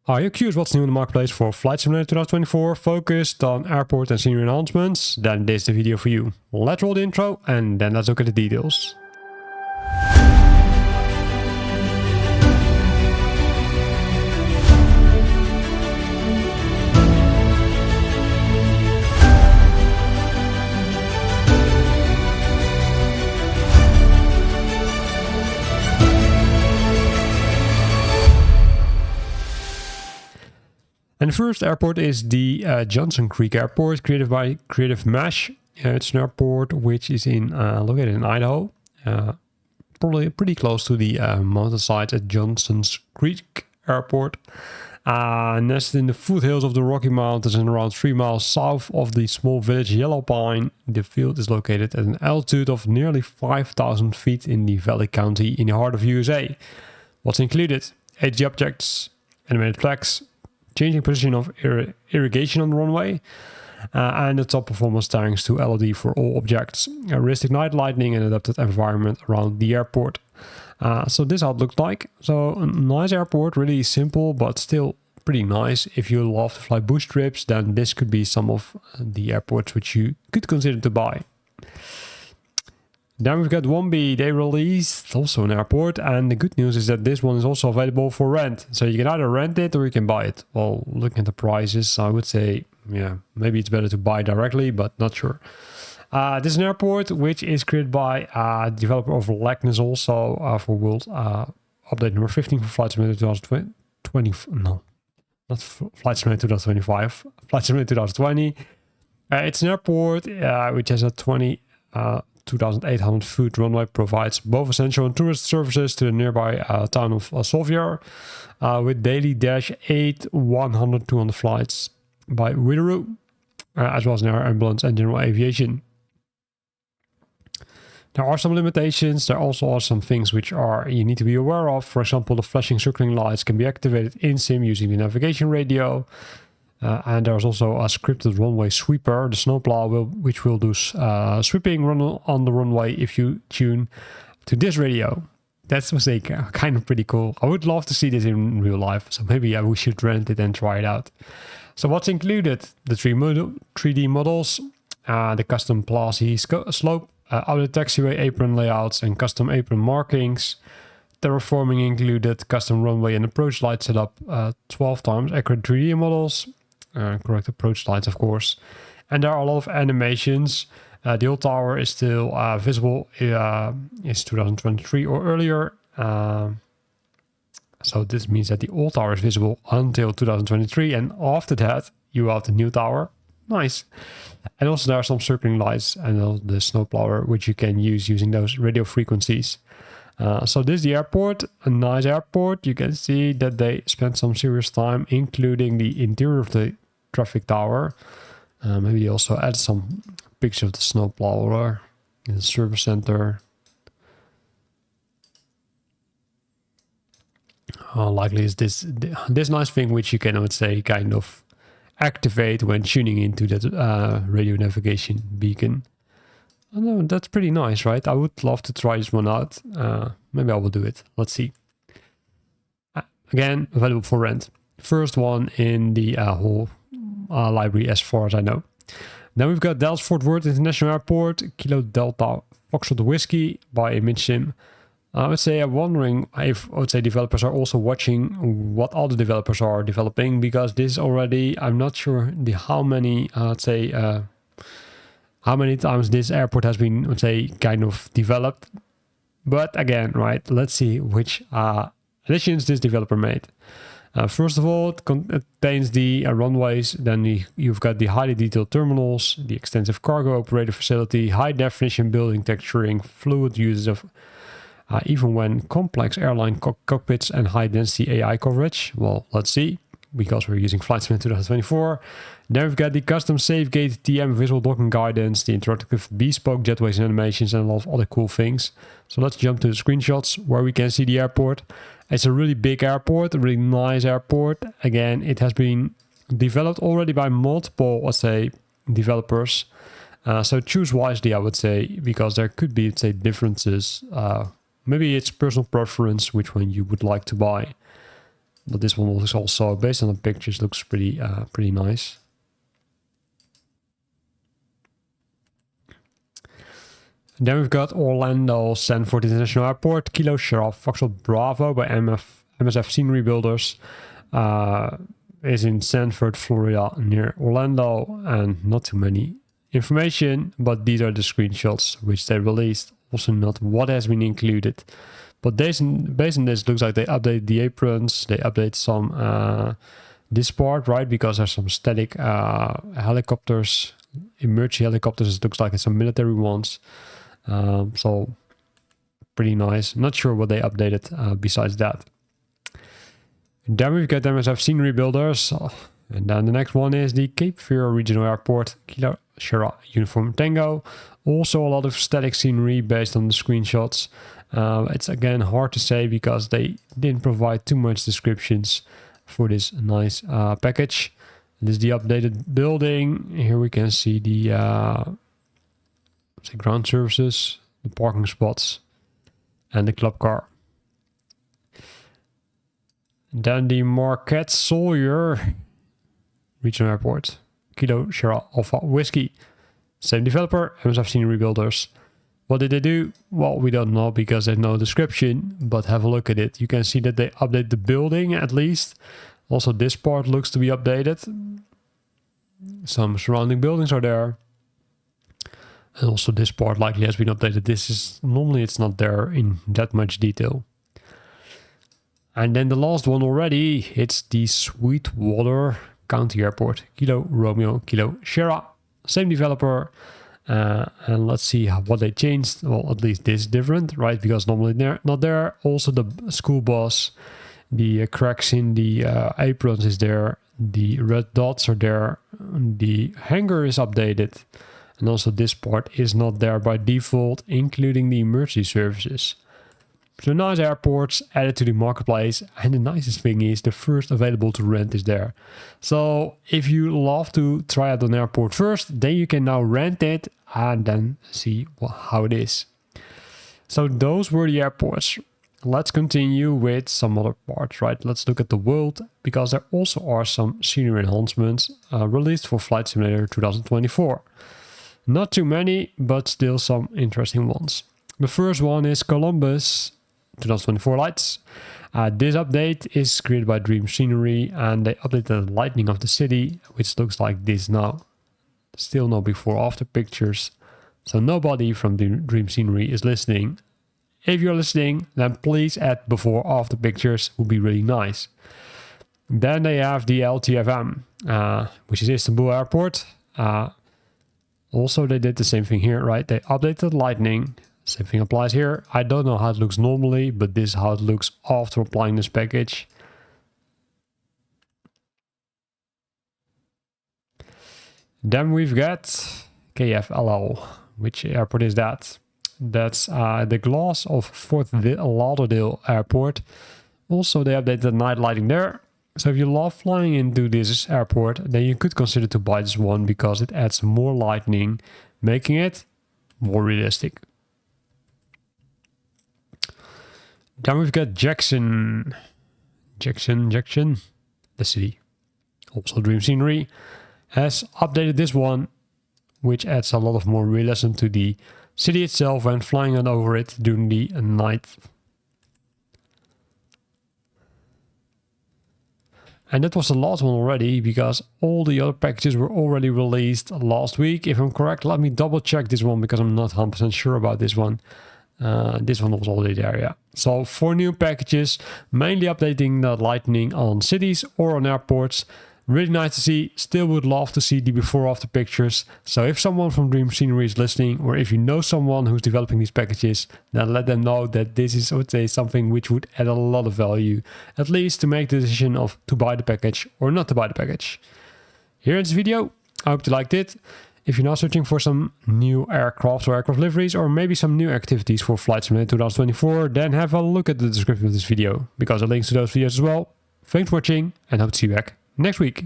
Are you curious what's new in the marketplace for Flight Simulator 2024 focused on airport and scenery enhancements? Then this is the video for you. Let's roll the intro and then let's look at the details. And the first airport is the Johnson Creek Airport, created by Creative Mesh. It's an airport which is located in Idaho, probably pretty close to the mountainside at Johnson's Creek Airport. Nested in the foothills of the Rocky Mountains and around 3 miles south of the small village Yellow Pine, the field is located at an altitude of nearly 5,000 feet in the Valley County in the heart of USA. What's included? HD objects, animated flags, changing position of irrigation on the runway, and the top performance settings to LED for all objects, realistic night lighting and adapted environment around the airport. So this is how it looks like. So a nice airport, really simple but still pretty nice. If you love to fly bush trips, then this could be some of the airports which you could consider to buy. Then we've got 1B, they released also an airport, and the good news is that this one is also available for rent. So you can either rent it or you can buy it. Well, looking at the prices, I would say, yeah, maybe it's better to buy directly, but not sure. This is an airport which is created by developer of Lackness also for World update number 15 for Flight Simulator 2020. No, not Flight Simulator 2025, Flight Simulator 2020. It's an airport which has a 2,800 foot runway, provides both essential and tourist services to the nearby town of Solvier, with daily Dash 8, 100, 200 flights by Wideroo, as well as an air ambulance and general aviation. There are some limitations. There also are some things which you need to be aware of. For example, the flashing circling lights can be activated in sim using the navigation radio. And there's also a scripted runway sweeper, the snowplow, which will do sweeping on the runway if you tune to this radio. That's kind of pretty cool. I would love to see this in real life, so maybe we should rent it and try it out. So what's included? The 3D models, the custom Plazy slope, outer taxiway apron layouts and custom apron markings. Terraforming included, custom runway and approach light setup, 12 times accurate 3D models. Correct approach lights, of course. And there are a lot of animations. The old tower is still visible. It's 2023 or earlier. So this means that the old tower is visible until 2023. And after that, you have the new tower. Nice. And also there are some circling lights and the snowplower, which you can use using those radio frequencies. So this is the airport, a nice airport. You can see that they spent some serious time including the interior of the traffic tower. Maybe they also add some pictures of the snowplower in the service center. Likely is this nice thing which you can, I would say, kind of activate when tuning into that radio navigation beacon. Oh, no, that's pretty nice, right? I would love to try this one out. Maybe I will do it. Let's see. Again, available for rent. First one in the whole library as far as I know. Then we've got Dallas Fort Worth International Airport, Kilo Delta Foxtrot Whiskey by ImageSim. I would say I'm wondering if developers are also watching what other developers are developing, because this already, I'm not sure how many times this airport has been, kind of developed. But again, right, let's see which additions this developer made. First of all, it contains the runways. Then you've got the highly detailed terminals, the extensive cargo operator facility, high definition building texturing, fluid uses of even when complex airline cockpits and high density AI coverage. Well, let's see, because we're using Flight Simulator 2024. Then we've got the custom safe gate TM visual docking guidance, the interactive bespoke jetways and animations, and a lot of other cool things. So let's jump to the screenshots where we can see the airport. It's a really big airport, a really nice airport. Again, it has been developed already by multiple, developers. So choose wisely, I would say, because there could be, differences. Maybe it's personal preference which one you would like to buy. But this one was also, based on the pictures, looks pretty nice. Then we've got Orlando Sanford International Airport, Kilo Sierra Foxtrot Bravo by MSF Scenery Builders. Is in Sanford, Florida, near Orlando, and not too many information, but these are the screenshots which they released. Also not what has been included. But based on this, looks like they update the aprons, they update some this part, right? Because there's some static helicopters, emergency helicopters. It looks like it's some military ones. So pretty nice. Not sure what they updated besides that. Then we've got MSF Scenery Builders. And then the next one is the Cape Fear Regional Airport, Kilo Sierra Uniform Tango. Also a lot of static scenery based on the screenshots. It's again hard to say because they didn't provide too much descriptions for this nice package. This is the updated building. Here we can see the ground services, the parking spots, and the club car. Then the Marquette Sawyer Regional Airport, Kilo Sierra Alpha Whiskey. Same developer, MSF Scenery Builders. What did they do? Well, we don't know because there's no description, but have a look at it. You can see that they update the building at least. Also, this part looks to be updated. Some surrounding buildings are there. And also this part likely has been updated. This is, normally it's not there in that much detail. And then the last one already, it's the Sweetwater County Airport, Kilo Romeo Kilo Sierra. Same developer. And let's see what they changed. Well, at least this is different, right? Because normally they're not there. Also the school bus, the cracks in the aprons is there. The red dots are there. The hangar is updated. And also this part is not there by default, including the emergency services. So nice airports added to the marketplace, and the nicest thing is the first available to rent is there. So if you love to try out an airport first, then you can now rent it and then see how it is. So those were the airports. Let's continue with some other parts, right? Let's look at the world, because there also are some scenery enhancements released for Flight Simulator 2024. Not too many, but still some interesting ones. The first one is Columbus 2024 lights. This update is created by Dream Scenery, and they updated the lighting of the city, which looks like this now. Still no before after pictures, so nobody from the Dream Scenery is listening. If you're listening, then please add before after pictures, would be really nice. Then they have the LTFM, which is Istanbul Airport. Also they did the same thing here, right? They updated the lighting. Same thing applies here. I don't know how it looks normally, but this is how it looks after applying this package. Then we've got KFLL. Which airport is that? That's the glass of Fort Lauderdale Airport. Also, they updated the night lighting there. So if you love flying into this airport, then you could consider to buy this one because it adds more lighting, making it more realistic. Then we've got Jackson, the city. Also Dream Scenery has updated this one, which adds a lot of more realism to the city itself when flying over it during the night. And that was the last one already, because all the other packages were already released last week. If I'm correct, let me double check this one because I'm not 100% sure about this one. This one was already there, yeah. So 4 new packages, mainly updating the lighting on cities or on airports. Really nice to see. Still would love to see the before after pictures. So if someone from Dream Scenery is listening, or if you know someone who's developing these packages, then let them know that this is, I would say, something which would add a lot of value, at least to make the decision of to buy the package or not to buy the package. Here in this video, I hope you liked it. If you're now searching for some new aircraft or aircraft liveries, or maybe some new activities for Flight Simulator 2024, then have a look at the description of this video, because there are links to those videos as well. Thanks for watching, and hope to see you back next week.